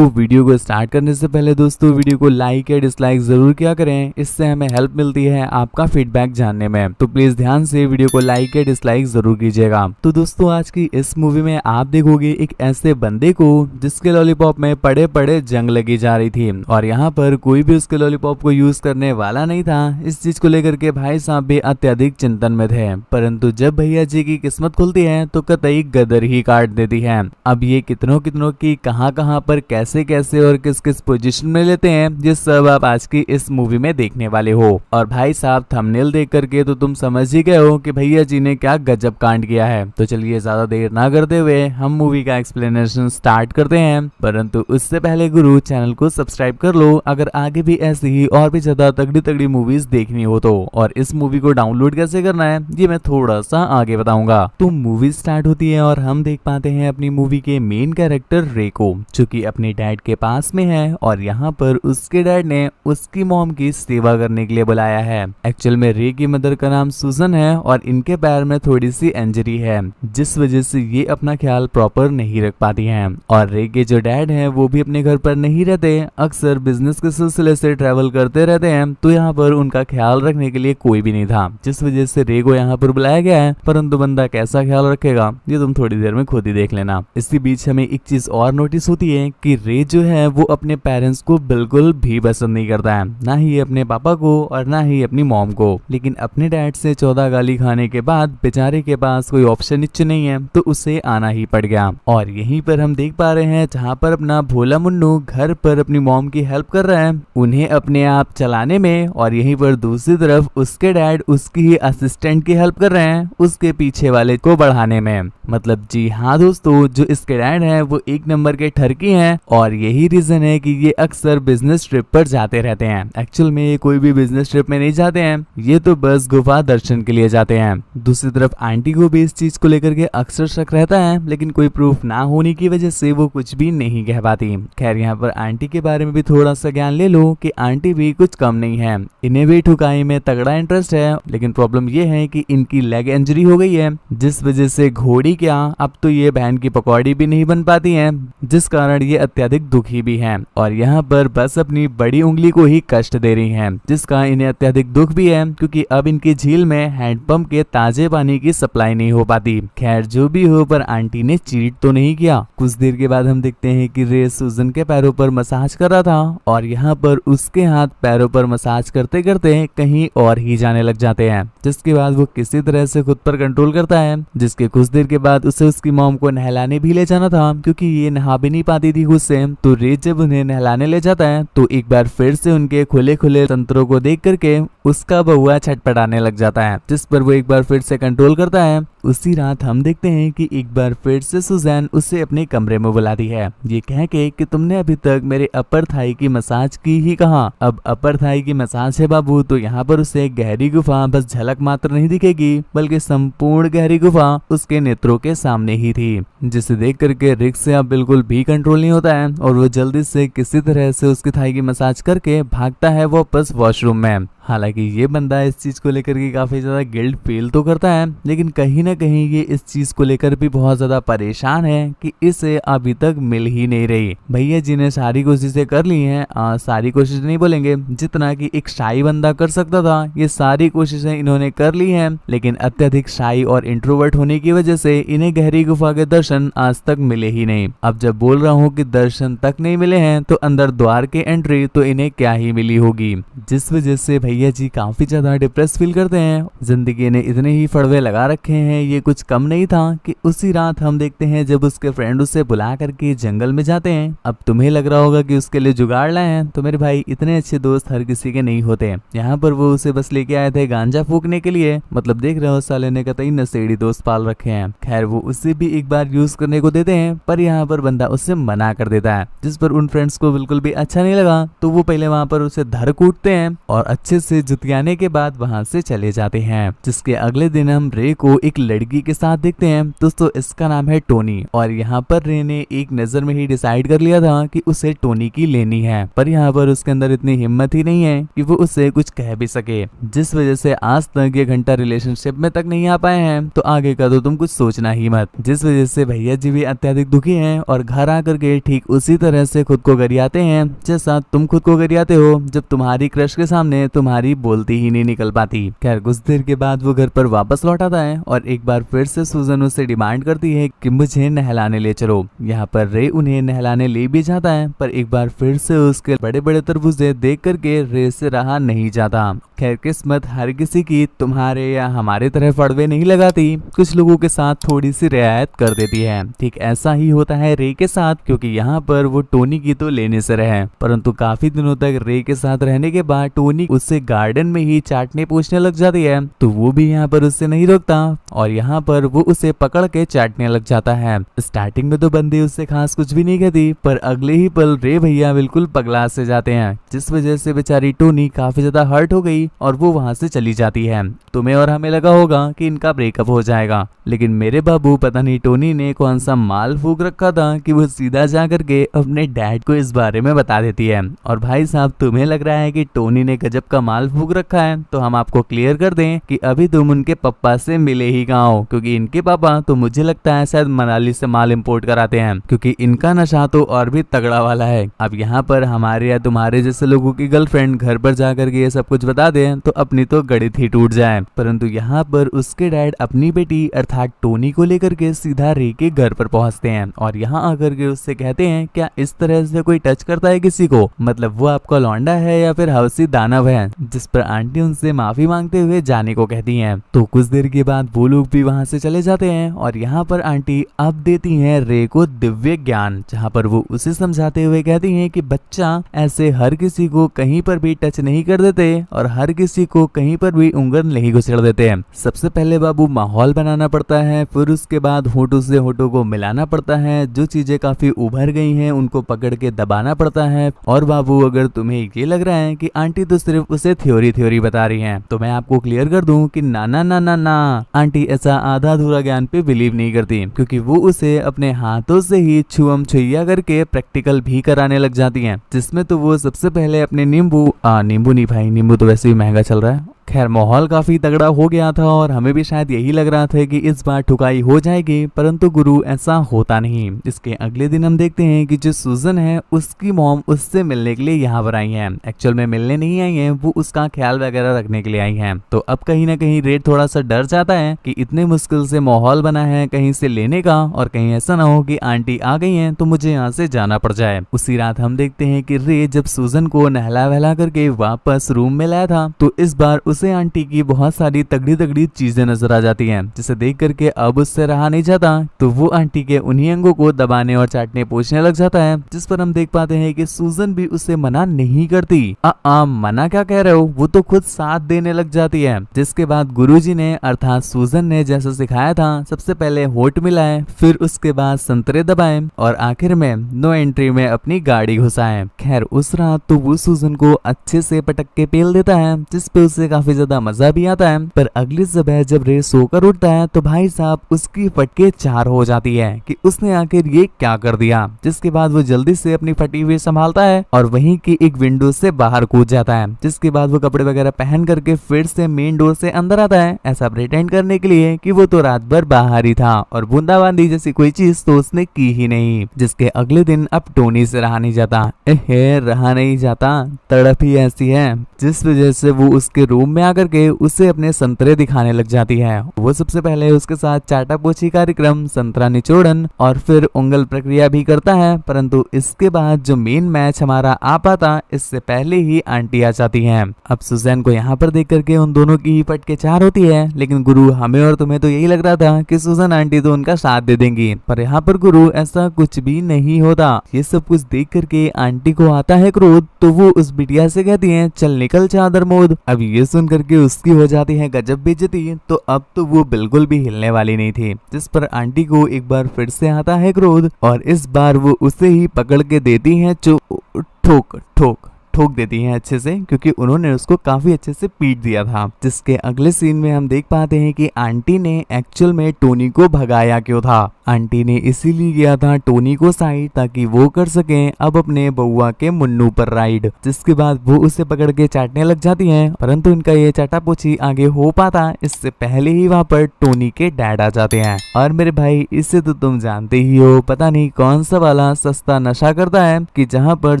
तो वीडियो को स्टार्ट करने से पहले दोस्तों वीडियो को लाइक या डिसलाइक जरूर किया करें, इससे हमें हेल्प मिलती है आपका फीडबैक जानने में। तो प्लीज ध्यान से वीडियो को लाइक या डिसलाइक जरूर कीजिएगा। तो दोस्तों आज की इस मूवी में आप देखोगे एक ऐसे बंदे को जिसके लॉलीपॉप में पड़े पड़े जंग लगी जा रही थी और यहाँ पर कोई भी उसके लॉलीपॉप को यूज करने वाला नहीं था। इस चीज को लेकर के भाई साहब भी अत्यधिक चिंतन में थे, परंतु जब भैया जी की किस्मत खुलती है तो कतई गदर ही काट देती है। अब ये कितनों कितनों की कहां पर कैसे कैसे और किस किस पोजीशन में लेते हैं, ये सब आप आज की इस मूवी में देखने वाले हो। और भाई साहब थंबनेल देख करके तो तुम समझ ही गए हो कि भैया जी ने क्या गजब कांड किया है। तो चलिए ज्यादा देर ना करते हुए हम मूवी का एक्सप्लेनेशन स्टार्ट करते हैं, परंतु उससे पहले गुरु चैनल को सब्सक्राइब कर लो अगर आगे भी ऐसी ही और भी ज्यादा तगड़ी तगड़ी मूवीज देखनी हो तो। और इस मूवी को डाउनलोड कैसे करना है ये मैं थोड़ा सा आगे बताऊंगा। तो मूवी स्टार्ट होती है और हम देख पाते हैं अपनी मूवी के मेन कैरेक्टर रे को, जो कि अपने डैड के पास में है और यहाँ पर उसके डैड ने उसकी मॉम की सेवा करने के लिए बुलाया है। एक्चुअल में रे की मदर का नाम सुजन है और इनके पैर में थोड़ी सी इंजरी है, जिस वजह से ये अपना ख्याल प्रॉपर नहीं रख पाती हैं। और रे के जो डैड हैं वो भी अपने घर पर नहीं रहते, अक्सर बिजनेस के सिलसिले से ट्रैवल करते रहते हैं, तो यहाँ पर उनका ख्याल रखने के लिए कोई भी नहीं था, जिस वजह से रे को यहाँ पर बुलाया गया है। परंतु बंदा कैसा ख्याल रखेगा ये तुम थोड़ी देर में खुद ही देख लेना। इसी बीच हमें एक चीज और नोटिस होती है कि रे जो है वो अपने पेरेंट्स को बिल्कुल भी पसंद नहीं करता है, ना ही अपने पापा को और ना ही अपनी मॉम को। लेकिन अपने डैड से 14 गाली खाने के बाद बेचारे के पास कोई ऑप्शन निश्चय नहीं है, तो उसे आना ही पड़ गया। और यहीं पर हम देख पा रहे हैं जहाँ पर अपना भोला मुन्नू घर पर अपनी मॉम की हेल्प कर रहा है उन्हें अपने आप चलाने में, और यहीं पर दूसरी तरफ उसके डैड उसकी ही असिस्टेंट की हेल्प कर रहे हैं उसके पीछे वाले को बढ़ाने में। मतलब जी हाँ दोस्तों, जो इसके डैड हैं वो एक नंबर के ठरकी हैं और यही रीजन है कि ये अक्सर बिजनेस ट्रिप पर जाते रहते हैं। एक्चुअल में ये कोई भी बिजनेस ट्रिप में नहीं जाते हैं, ये तो बस गुफा दर्शन के लिए जाते हैं। दूसरी तरफ आंटी को भी इस चीज को लेकर के अक्सर शक रहता है, लेकिन कोई प्रूफ ना होने की वजह से वो कुछ भी नहीं कह पाती। खैर यहाँ पर आंटी के बारे में भी थोड़ा सा ज्ञान ले लो कि आंटी भी कुछ कम नहीं है, इन्हें भी ठुकाई में तगड़ा इंटरेस्ट है। लेकिन प्रॉब्लम ये है कि इनकी लेग इंजरी हो गई है, जिस वजह से घोड़ी क्या अब तो ये बहन की पकौड़ी भी नहीं बन पाती हैं, जिस कारण ये अत्यधिक दुखी भी हैं और यहाँ पर बस अपनी बड़ी उंगली को ही कष्ट दे रही हैं, जिसका इन्हें अत्यधिक दुख भी है क्योंकि अब इनकी झील में हैंडपंप के ताजे पानी की सप्लाई नहीं हो पाती। खैर जो भी हो, पर आंटी ने चीट तो नहीं किया। कुछ देर के बाद हम देखते हैं कि रे सुजन के पैरों पर मसाज कर रहा था और यहाँ पर उसके हाथ पैरों पर मसाज करते करते कहीं और ही जाने लग जाते हैं, जिसके बाद वो किसी तरह से खुद पर कंट्रोल करता है। जिसके कुछ देर के बाद उसे उसकी मॉम को नहलाने भी ले जाना था क्योंकि ये नहा भी नहीं पाती थी खुद से। तो रे जब उन्हें नहलाने ले जाता है तो एक बार फिर से उनके खुले खुले तंत्रों को देख करके उसका बउआ छटपटाने लग जाता है, जिस पर वो एक बार फिर से कंट्रोल करता है। उसी रात हम देखते हैं कि एक बार फिर से सुजैन उसे अपने कमरे में बुलाती है, ये कह के कि तुमने अभी तक मेरे अपर थाई की मसाज की ही कहा, अब अपर थाई की मसाज है बाबू। तो यहाँ पर उसे गहरी गुफा बस झलक मात्र नहीं दिखेगी, बल्कि संपूर्ण गहरी गुफा उसके नेत्रों के सामने ही थी, जिसे देख करके रिक से अब बिल्कुल भी कंट्रोल नहीं होता है और वो जल्दी से किसी तरह से उसकी थाई की मसाज करके भागता है वापस वॉशरूम में। हालांकि ये बंदा इस चीज को लेकर के काफी ज्यादा गिल्ट फील तो करता है, लेकिन कहीं ना कहीं ये इस चीज को लेकर भी बहुत ज्यादा परेशान है कि इसे अभी तक मिल ही नहीं रही। भैया जी ने सारी कोशिशें कर ली हैं, सारी कोशिश नहीं बोलेंगे, जितना कि एक शाई बंदा कर सकता था ये सारी कोशिशें इन्होंने कर ली हैं, लेकिन अत्यधिक शाई और इंट्रोवर्ट होने की वजह से इन्हें गहरी गुफा के दर्शन आज तक मिले ही नहीं। अब जब बोल रहा हूँ कि दर्शन तक नहीं मिले हैं तो अंदर द्वार के एंट्री तो इन्हें क्या ही मिली होगी, जिस वजह से भैया जी काफी ज्यादा डिप्रेस फील करते हैं। जिंदगी ने इतने ही फड़वे लगा रखे हैं, ये कुछ कम नहीं था कि उसी रात हम देखते हैं जब उसके फ्रेंड उसे बुला करके जंगल में जाते हैं। अब तुम्हें लग रहा होगा कि उसके लिए जुगाड़ लाए हैं, तो मेरे भाई इतने अच्छे दोस्त हर किसी के नहीं होते। यहाँ पर वो उसे बस लेके आए थे गांजा फूकने के लिए, मतलब देख रहे हो साले ने कतई नशेड़ी दोस्त पाल रखे हैं। खैर वो उसे भी एक बार यूज करने को देते हैं, पर यहाँ पर बंदा उससे मना कर देता है, जिस पर उन फ्रेंड्स को बिल्कुल भी अच्छा नहीं लगा। तो वो पहले वहाँ पर उसे धर कूटते हैं और अच्छे से जुतियाने के बाद वहां से चले जाते हैं। जिसके अगले दिन हम रे को एक लड़की के साथ देखते हैं। दोस्तों इसका नाम है टोनी और यहाँ पर रे ने एक नजर में ही डिसाइड कर लिया था कि उसे टोनी की लेनी है, पर यहाँ पर उसके अंदर इतनी हिम्मत ही नहीं है कि वो उसे कुछ कह भी सके, जिस वजह से आज तक ये घंटा रिलेशनशिप में तक नहीं आ पाए हैं। तो आगे का तो तुम कुछ सोचना ही मत, जिस वजह से भैया जी भी अत्यधिक दुखी हैं और घर आकर के ठीक उसी तरह से खुद को गरियाते हैं जैसा तुम खुद को गरियाते हो जब तुम्हारी क्रश के सामने तुम्हारी बोलती ही नहीं निकल पाती। खैर कुछ देर के बाद वो घर पर वापस लौट आता है और एक बार फिर से सूजन उससे डिमांड करती है कि मुझे नहलाने ले चलो। यहाँ पर रे उन्हें नहलाने ले भी जाता है, पर एक बार फिर से उसके बड़े बड़े तरबूजे देख करके रे से रहा नहीं जाता। खैर किस्मत हर किसी की तुम्हारे या हमारे तरह फड़वे नहीं लगाती, कुछ लोगों के साथ थोड़ी सी रियायत कर देती है। ठीक ऐसा ही होता है रे के साथ, क्योंकि यहाँ पर वो टोनी की तो लेने से रहे, परंतु काफी दिनों तक रे के साथ रहने के बाद टोनी उससे गार्डन में ही चाटने पूछने लग जाती है। तो वो भी यहाँ पर उससे नहीं रोकता और यहाँ पर वो उसे पकड़ के चाटने लग जाता है। स्टार्टिंग में तो बंदी उससे खास कुछ भी नहीं कहती, पर अगले ही पल रे भैया बिल्कुल पगला से जाते हैं, जिस वजह से बेचारी टोनी काफी ज्यादा हर्ट हो गई और वो वहां से चली जाती है। तुम्हें और हमें लगा होगा कि इनका ब्रेकअप हो जाएगा, लेकिन मेरे बाबू पता नहीं टोनी ने कौन सा माल फूक रखा था कि वो सीधा जा करके अपने डैड को इस बारे में बता देती है। और भाई साहब तुम्हें लग रहा है कि टोनी ने गजब का माल फूक रखा है, तो हम आपको क्लियर कर दें कि अभी तुम उनके पापा से मिले ही कहाँ हो, क्योंकि इनके पापा तो मुझे लगता है शायद मनाली से माल इंपोर्ट कराते हैं, क्योंकि इनका नशा तो और भी तगड़ा वाला है। अब यहाँ पर हमारे या तुम्हारे जैसे लोगों की गर्लफ्रेंड घर पर जाकर के ये सब कुछ बता दे तो अपनी तो गणित ही टूट जाए, परंतु यहाँ पर उसके डैड अपनी बेटी अर्थात टोनी को लेकर के सीधा रे के घर पर पहुंचते हैं और यहाँ आकर के उससे कहते हैं क्या इस तरह से कोई टच करता है किसी को, मतलब वो आपका लौंडा है या फिर हवसी दानव है। जिस पर आंटी उनसे माफी मांगते हुए जाने को कहती हैं। तो कुछ देर के बाद वो लोग भी वहां से चले जाते हैं और यहाँ पर आंटी अब देती हैं रे को दिव्य ज्ञान, जहाँ पर वो उसे समझाते हुए कहती हैं कि बच्चा ऐसे हर किसी को कहीं पर भी टच नहीं कर देते और हर किसी को कहीं पर भी उंगल नहीं घुसेड़ देते हैं। सबसे पहले बाबू माहौल बनाना पड़ता है, फिर उसके बाद होठों से होठों को मिलाना पड़ता है, जो चीजें काफी उभर गई हैं उनको पकड़ के दबाना पड़ता है। और बाबू अगर तुम्हें ये लग रहा है कि आंटी तो सिर्फ उसे थ्योरी बता रही हैं, तो मैं आपको क्लियर कर दूं कि ना ना ना ना ना, आंटी ऐसा आधा अधूरा ज्ञान पे बिलीव नहीं करती, क्योंकि वो उसे अपने हाथों से ही छुअम छुइया करके प्रैक्टिकल भी कराने लग जाती हैं, जिसमें तो वो सबसे पहले अपने नींबू नहीं भाई, नींबू तो वैसे ही महंगा चल रहा है। खैर माहौल काफी तगड़ा हो गया था और हमें भी शायद यही लग रहा था कि इस बार ठुकाई हो जाएगी, परंतु गुरु ऐसा होता नहीं। इसके अगले दिन हम देखते हैं कि जो सूजन है उसकी मॉम उससे मिलने के लिए यहाँ पर आई हैं। एक्चुअल में मिलने नहीं आई हैं, वो उसका ख्याल वगैरह रखने के लिए आई हैं। तो अब कहीं ना कहीं रे थोड़ा सा डर जाता है कि इतने मुश्किल से माहौल बना है कहीं से लेने का, और कहीं ऐसा ना हो कि आंटी आ गई है तो मुझे यहाँ से जाना पड़ जाए। उसी रात हम देखते हैं कि रे जब सूजन को नहला वहला करके वापस रूम में लाया था, तो इस बार उसे आंटी की बहुत सारी तगड़ी चीजें नजर आ जाती हैं, जिसे देख करके अब उससे रहा नहीं जाता। तो वो आंटी के उन्हीं अंगों को दबाने और चाटने पूछने लग जाता है, जिस पर हम देख पाते हैं कि सूजन भी उसे मना नहीं करती। मना क्या कह रहे हो, वो तो खुद साथ देने लग जाती है। जिसके बाद गुरुजी ने अर्थात सूजन ने जैसा सिखाया था, सबसे पहले होठ मिलाए, फिर उसके बाद संतरे दबाए और आखिर में नो एंट्री में अपनी गाड़ी घुसाए। खैर उस रात तो वो सूजन को अच्छे से पटक के पेल देता है, जिस पे उसे काफी ज्यादा मजा भी आता है। पर अगली सुबह जब रे सोकर उठता है तो भाई साहब उसकी फटके चार हो जाती है कि उसने आखिर ये क्या कर दिया। जिसके बाद वो जल्दी से अपनी फटी हुई संभालता है और वहीं की एक विंडो से बाहर कूद जाता है। जिसके बाद वो कपड़े वगैरह पहन करके फिर से मेन डोर से अंदर आता है, ऐसा प्रिटेंड करने के लिए कि वो तो रात भर बाहर ही था और बूंदाबांदी जैसी कोई चीज तो उसने की ही नहीं। जिसके अगले दिन अब टोनी से रहा नहीं जाता, रहा नहीं जाता, तड़प ही ऐसी है, जिस वजह से वो उसके रूम में आकर के उसे अपने संतरे दिखाने लग जाती है। वो सबसे पहले उसके साथ चाटा पोछी कार्यक्रम, संतरा निचोड़न और फिर उंगल प्रक्रिया भी करता है, परंतु इसके बाद जो मेन मैच हमारा आ पाता इससे पहले ही आंटी आ जाती है। अब सुजैन को यहाँ पर देख करके उन दोनों की ही फटके चार होती है, लेकिन गुरु हमें और तुम्हें तो यही लग रहा था कि सुजैन आंटी तो उनका साथ दे देंगी, पर यहाँ पर गुरु ऐसा कुछ भी नहीं होता। ये सब कुछ देख करके आंटी को आता है क्रोध, तो वो उस बिटिया से कहती है चल निकल चादर मोद। अब ये सुन करके उसकी हो जाती है गजब बेइज्जती, तो अब तो वो बिल्कुल भी हिलने वाली नहीं थी। जिस पर आंटी को एक बार फिर से आता है क्रोध और इस बार वो उसे ही पकड़ के देती है ठोक ठोक ठोक देती है अच्छे से, क्योंकि उन्होंने उसको काफी अच्छे से पीट दिया था। जिसके अगले सीन में हम देख पाते हैं कि आंटी ने एक्चुअल में टोनी को भगाया क्यों था। आंटी ने इसीलिए किया था टोनी को साइड, ताकि वो कर सके अब अपने बउआ के मुन्नू पर राइड। जिसके बाद वो उसे पकड़ के चाटने लग जाती हैं, परंतु इनका ये चाटापूची आगे हो पाता इससे पहले ही वहाँ पर टोनी के डैड आ जाते हैं। और मेरे भाई इससे तो तुम जानते ही हो, पता नहीं कौन सा वाला सस्ता नशा करता है कि जहाँ पर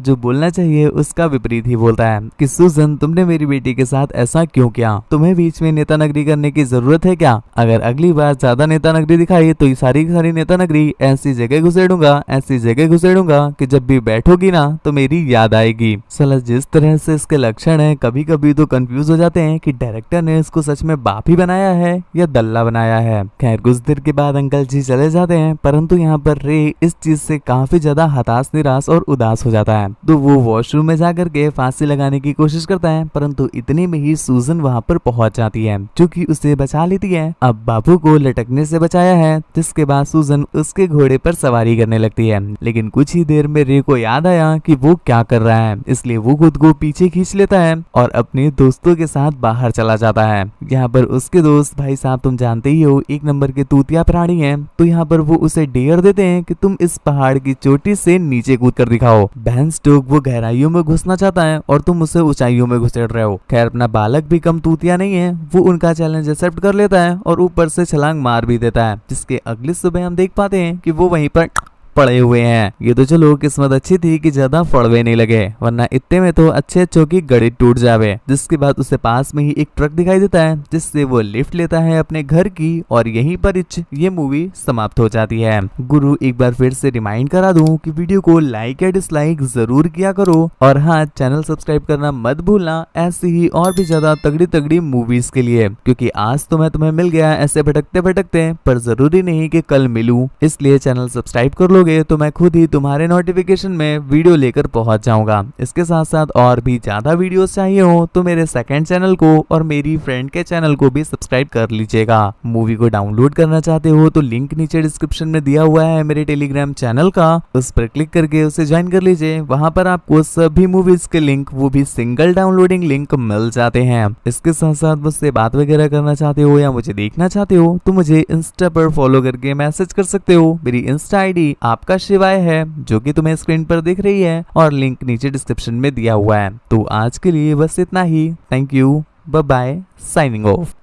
जो बोलना चाहिए उसका विपरीत ही बोलता है कि सुजन तुमने मेरी बेटी के साथ ऐसा क्यों किया, तुम्हें बीच में नेता नगरी करने की जरूरत है क्या? अगर अगली बार ज्यादा नेता नगरी दिखाई तो ये सारी की सारी नेता नगरी ऐसी जगह घुसेड़ूंगा, ऐसी जगह घुसेड़ूंगा कि जब भी बैठोगी ना तो मेरी याद आएगी। साला जिस तरह से इसके लक्षण है, कभी कभी तो कंफ्यूज हो जाते हैं कि डायरेक्टर ने इसको सच में बाप ही बनाया है या दल्ला बनाया है। खैर कुछ देर के बाद अंकल जी चले जाते हैं, परंतु यहाँ पर रे इस चीज से काफी ज्यादा हताश, निराश और उदास हो जाता है। तो वो वॉशरूम में जाकर के फांसी लगाने की कोशिश करता है, परंतु इतने में ही सूजन वहाँ पर पहुंच जाती है जो कि उसे बचा लेती है। अब बाबू को लटकने से बचाया है, जिसके बाद सूजन उसके घोड़े पर सवारी करने लगती है। लेकिन कुछ ही देर में रे को याद आया कि वो क्या कर रहा है, इसलिए वो खुद को पीछे खींच लेता है और अपने दोस्तों के साथ बाहर चला जाता है। यहाँ पर उसके दोस्त भाई साहब तुम जानते ही हो एक नंबर के तूतिया प्राणी हैं, तो यहाँ पर वो उसे डेयर देते हैं कि तुम इस पहाड़ की चोटी से नीचे कूद कर दिखाओ। बैन स्टोक वो गहराइयों में घुसना चाहता है और तुम उसे ऊंचाइयों में घुसेड़ रहे हो। खैर अपना बालक भी कम तूतिया नहीं है, वो उनका चैलेंज एक्सेप्ट कर लेता है और ऊपर से छलांग मार भी देता है। जिसके अगली सुबह हम देख पाते हैं कि वो वहीं पर पड़े हुए हैं। ये तो चलो किस्मत अच्छी थी कि ज्यादा फड़वे नहीं लगे, वरना इतने में तो अच्छे अच्छों की गड़ी टूट जावे। जिसके बाद उसे पास में ही एक ट्रक दिखाई देता है, जिससे वो लिफ्ट लेता है अपने घर की और यहीं पर ये मूवी समाप्त हो जाती है। गुरु एक बार फिर से रिमाइंड करा दूं कि वीडियो को लाइक या डिसलाइक जरूर किया करो, और हाँ चैनल सब्सक्राइब करना मत भूलना ऐसी ही और भी ज्यादा तगड़ी तगड़ी मूवीज के लिए, क्योंकि आज तो मैं तुम्हें मिल गया ऐसे भटकते भटकते, पर जरूरी नहीं कि कल मिलूं, इसलिए चैनल सब्सक्राइब कर लोगे तो मैं खुद ही तुम्हारे नोटिफिकेशन में वीडियो लेकर पहुंच जाऊंगा। इसके साथ साथ और भी ज्यादा वीडियोस चाहिए हो तो मेरे सेकंड चैनल को और मेरी फ्रेंड के चैनल को भी सब्सक्राइब कर लीजिएगा। मूवी को डाउनलोड करना चाहते हो तो लिंक नीचे डिस्क्रिप्शन में दिया हुआ है मेरे टेलीग्राम चैनल का, उस पर क्लिक करके उसे ज्वाइन कर लीजिए। वहां पर आपको सभी मूवीज के लिंक, वो भी सिंगल डाउनलोडिंग लिंक मिल जाते हैं। इसके साथ साथ मुझसे बात वगैरह करना चाहते हो या मुझे देखना चाहते हो तो मुझे इंस्टा पर फॉलो करके मैसेज कर सकते हो। मेरी इंस्टा आईडी आपका शिवाय है, जो कि तुम्हें स्क्रीन पर दिख रही है और लिंक नीचे डिस्क्रिप्शन में दिया हुआ है। तो आज के लिए बस इतना ही। Thank you, bye bye, signing of.